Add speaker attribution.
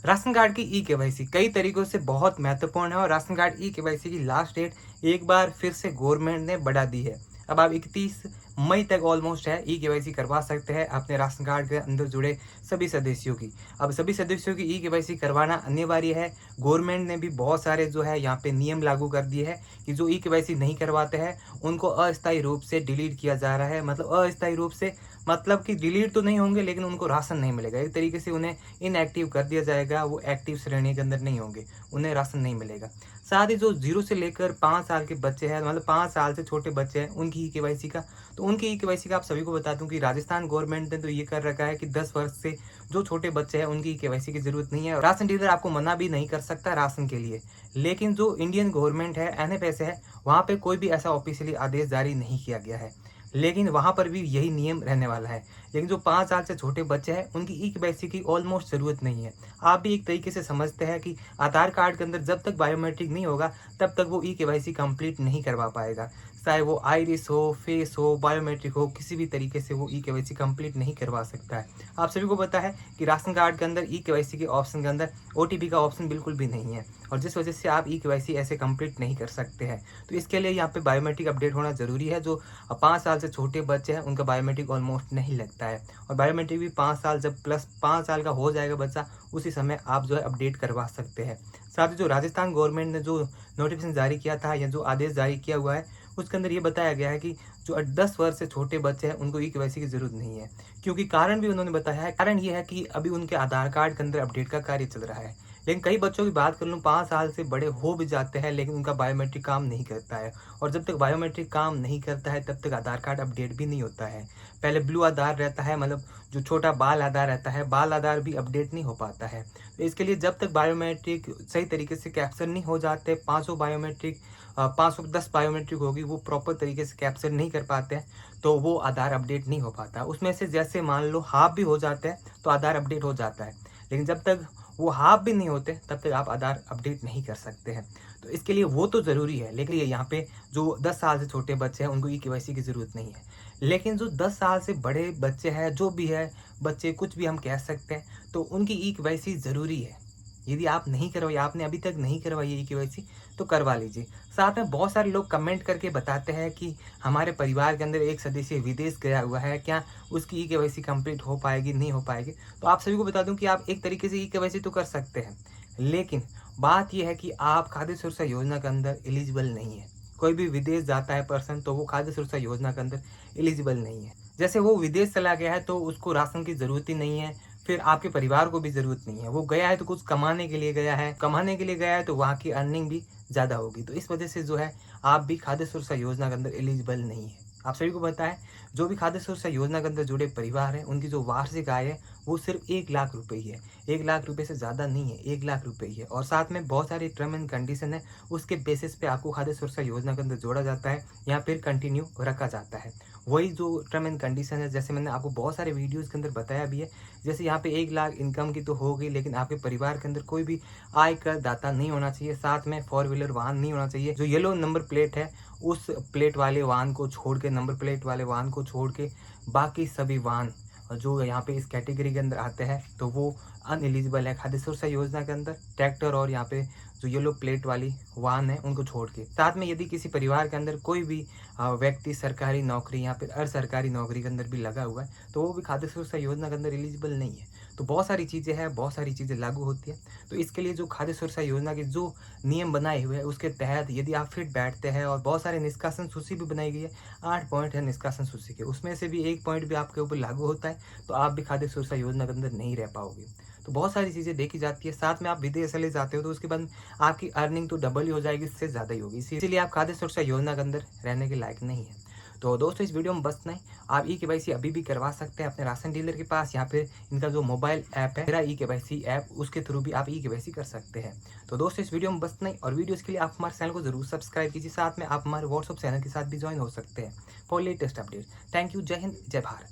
Speaker 1: Ration card की e KYC कई तरीकों से बहुत महत्वपूर्ण है और राशन कार्ड ई केवाईसी की लास्ट डेट एक बार फिर से गवर्नमेंट ने बढ़ा दी है। अब आप 31 मई तक ऑलमोस्ट है ई केवाईसी करवा सकते हैं अपने राशन कार्ड के अंदर जुड़े सभी सदस्यों की। अब सभी सदस्यों की ई केवाईसी करवाना अनिवार्य है। गवर्नमेंट ने भी बहुत सारे जो है यहाँ पे नियम लागू कर दिए हैं कि जो ई केवाईसी नहीं करवाते हैं उनको अस्थायी रूप से डिलीट किया जा रहा है। मतलब अस्थायी रूप से मतलब कि डिलीट तो नहीं होंगे लेकिन उनको राशन नहीं मिलेगा। एक तरीके से उन्हें इनएक्टिव कर दिया जाएगा, वो एक्टिव श्रेणी के अंदर नहीं होंगे, उन्हें राशन नहीं मिलेगा। साथ ही जो 0 से लेकर 5 साल के बच्चे हैं, मतलब 5 साल से छोटे बच्चे हैं, उनकी ई केवाईसी का तो उनकी ई केवाईसी का आप सभी को बता दूं कि राजस्थान गवर्नमेंट ने तो ये कर रखा है कि 10 वर्ष से जो छोटे बच्चे हैं उनकी ई केवाईसी की जरूरत नहीं है। राशन डीलर आपको मना भी नहीं कर सकता राशन के लिए। लेकिन जो इंडियन गवर्नमेंट है, एनएफएस है, वहां पे कोई भी ऐसा ऑफिशियली आदेश जारी नहीं किया गया है। लेकिन वहां पर भी यही नियम रहने वाला है। लेकिन जो 5 साल से छोटे बच्चे हैं उनकी ई केवाईसी की ऑलमोस्ट जरूरत नहीं है। आप भी एक तरीके से समझते हैं कि आधार कार्ड के अंदर जब तक बायोमेट्रिक नहीं होगा तब तक वो ई केवाईसी कंप्लीट नहीं करवा पाएगा। चाहे वो आइरिस हो, फेस हो, बायोमेट्रिक हो, किसी भी तरीके से वो ई केवाईसी कंप्लीट नहीं करवा सकता है। आप सभी को पता है कि राशन कार्ड के अंदर ई केवाईसी के ऑप्शन के अंदर ओटीपी का ऑप्शन बिल्कुल भी नहीं है और जिस वजह से आप ई केवाईसी ऐसे कंप्लीट नहीं कर सकते हैं। तो इसके लिए यहाँ पे बायोमेट्रिक अपडेट होना जरूरी है। जो 5 साल से छोटे बच्चे हैं उनका बायोमेट्रिक ऑलमोस्ट नहीं लगता है और बायोमेट्रिक भी 5 साल जब प्लस 5 साल का हो जाएगा बच्चा उसी समय आप जो है अपडेट करवा सकते हैं। साथ ही जो राजस्थान गवर्नमेंट ने जो नोटिफिकेशन जारी किया था या जो आदेश जारी किया हुआ है उसके अंदर ये बताया गया है कि जो 10 वर्ष से छोटे बच्चे हैं उनको ई केवाईसी की जरूरत नहीं है। क्योंकि कारण भी उन्होंने बताया है, कारण ये है कि अभी उनके आधार कार्ड के अंदर अपडेट का कार्य चल रहा है। लेकिन कई बच्चों की बात कर लूँ 5 साल से बड़े हो भी जाते हैं लेकिन उनका बायोमेट्रिक काम नहीं करता है और जब तक बायोमेट्रिक काम नहीं करता है तब तक आधार कार्ड अपडेट भी नहीं होता है। पहले ब्लू आधार रहता है, मतलब जो छोटा बाल आधार रहता है, बाल आधार भी अपडेट नहीं हो पाता है। तो इसके लिए जब तक बायोमेट्रिक सही तरीके से कैप्चर नहीं हो जाते, 500 बायोमेट्रिक 510 बायोमेट्रिक होगी वो प्रॉपर तरीके से कैप्चर नहीं कर पाते हैं तो वो आधार अपडेट नहीं हो पाता। उसमें से जैसे मान लो हाफ भी हो जाते हैं तो आधार अपडेट हो जाता है। लेकिन जब तक वो हाफ भी नहीं होते तब तक आप आधार अपडेट नहीं कर सकते हैं। तो इसके लिए वो तो ज़रूरी है। लेकिन ये यहाँ पे जो 10 साल से छोटे बच्चे हैं उनको ई केवाईसी की ज़रूरत नहीं है। लेकिन जो 10 साल से बड़े बच्चे हैं, जो भी है बच्चे, कुछ भी हम कह सकते हैं, तो उनकी ई केवाईसी ज़रूरी है। यदि आप नहीं करवाई, आपने अभी तक नहीं करवाई है ई केवाईसी तो करवा लीजिए। साथ में बहुत सारे लोग कमेंट करके बताते हैं कि हमारे परिवार के अंदर एक सदस्य विदेश गया हुआ है, क्या उसकी ई केवाईसी कंप्लीट हो पाएगी, नहीं हो पाएगी। तो आप सभी को बता दूं कि आप एक तरीके से ई केवाईसी तो कर सकते हैं, लेकिन बात यह है कि आप खाद्य सुरक्षा योजना के अंदर एलिजिबल नहीं है। कोई भी विदेश जाता है पर्सन तो वो खाद्य सुरक्षा योजना के अंदर एलिजिबल नहीं है। जैसे वो विदेश चला गया है तो उसको राशन की जरूरत ही नहीं है, फिर आपके परिवार को भी जरूरत नहीं है। वो गया है तो कुछ कमाने के लिए गया है, कमाने के लिए गया है तो वहाँ की अर्निंग भी ज़्यादा होगी। तो इस वजह से जो है आप भी खाद्य सुरक्षा योजना के अंदर एलिजिबल नहीं है। आप सभी को पता है जो भी खाद्य सुरक्षा योजना के अंदर जुड़े परिवार हैं उनकी जो वार्षिक आय है वो सिर्फ 1 लाख रुपए ही है। 1 लाख रुपए से ज़्यादा नहीं है, 1 लाख रुपए ही है। और साथ में बहुत सारी टर्म एंड कंडीशन है, उसके बेसिस पे आपको खाद्य सुरक्षा योजना के अंदर जोड़ा जाता है या फिर कंटिन्यू रखा जाता है। वही जो टर्म एंड कंडीशन है, जैसे मैंने आपको बहुत सारे वीडियोस के अंदर बताया भी है। जैसे यहाँ पे 1 लाख इनकम की तो हो गई, लेकिन आपके परिवार के अंदर कोई भी आय कर दाता नहीं होना चाहिए। साथ में 4 व्हीलर वाहन नहीं होना चाहिए। जो येलो नंबर प्लेट है उस प्लेट वाले वाहन को छोड़ के, नंबर प्लेट वाले वाहन को छोड़ के बाकी सभी वाहन जो यहाँ पे इस कैटेगरी के अंदर आते हैं तो वो अनएलिजिबल है खाद्य सुरक्षा योजना के अंदर। ट्रैक्टर और यहाँ पे जो येलो प्लेट वाली वाहन है उनको छोड़ के। साथ में यदि किसी परिवार के अंदर कोई भी व्यक्ति सरकारी नौकरी या फिर सरकारी नौकरी के अंदर भी लगा हुआ है तो वो भी खाद्य सुरक्षा योजना के अंदर एलिजिबल नहीं है। तो बहुत सारी चीज़ें हैं, बहुत सारी चीज़ें लागू होती है। तो इसके लिए जो खाद्य सुरक्षा योजना के जो नियम बनाए हुए हैं उसके तहत यदि आप फिट बैठते हैं, और बहुत सारे निष्कासन सूची भी बनाई गई है, 8 पॉइंट है निष्कासन सूची के, उसमें से भी एक पॉइंट भी आपके ऊपर लागू होता है तो आप भी खाद्य सुरक्षा योजना के अंदर नहीं रह पाओगे। तो बहुत सारी चीज़ें देखी जाती है। साथ में आप विदेश चले जाते हो तो उसके बाद आपकी अर्निंग तो डबल ही हो जाएगी, इससे ज़्यादा ही होगी। इसीलिए आप खाद्य सुरक्षा योजना के अंदर रहने के लायक नहीं है। तो दोस्तों इस वीडियो में बस नहीं, आप ई केवाईसी अभी भी करवा सकते हैं अपने राशन डीलर के पास, या फिर इनका जो मोबाइल ऐप है मेरा ई केवाईसी ऐप, उसके थ्रू भी आप ई केवाईसी कर सकते हैं। तो दोस्तों इस वीडियो में बस नहीं, और वीडियोस के लिए आप हमारे चैनल को जरूर सब्सक्राइब कीजिए। साथ में आप हमारे व्हाट्सएप चैनल के साथ भी ज्वाइन हो सकते हैं for latest update. Thank you. जय हिंद, जय भारत।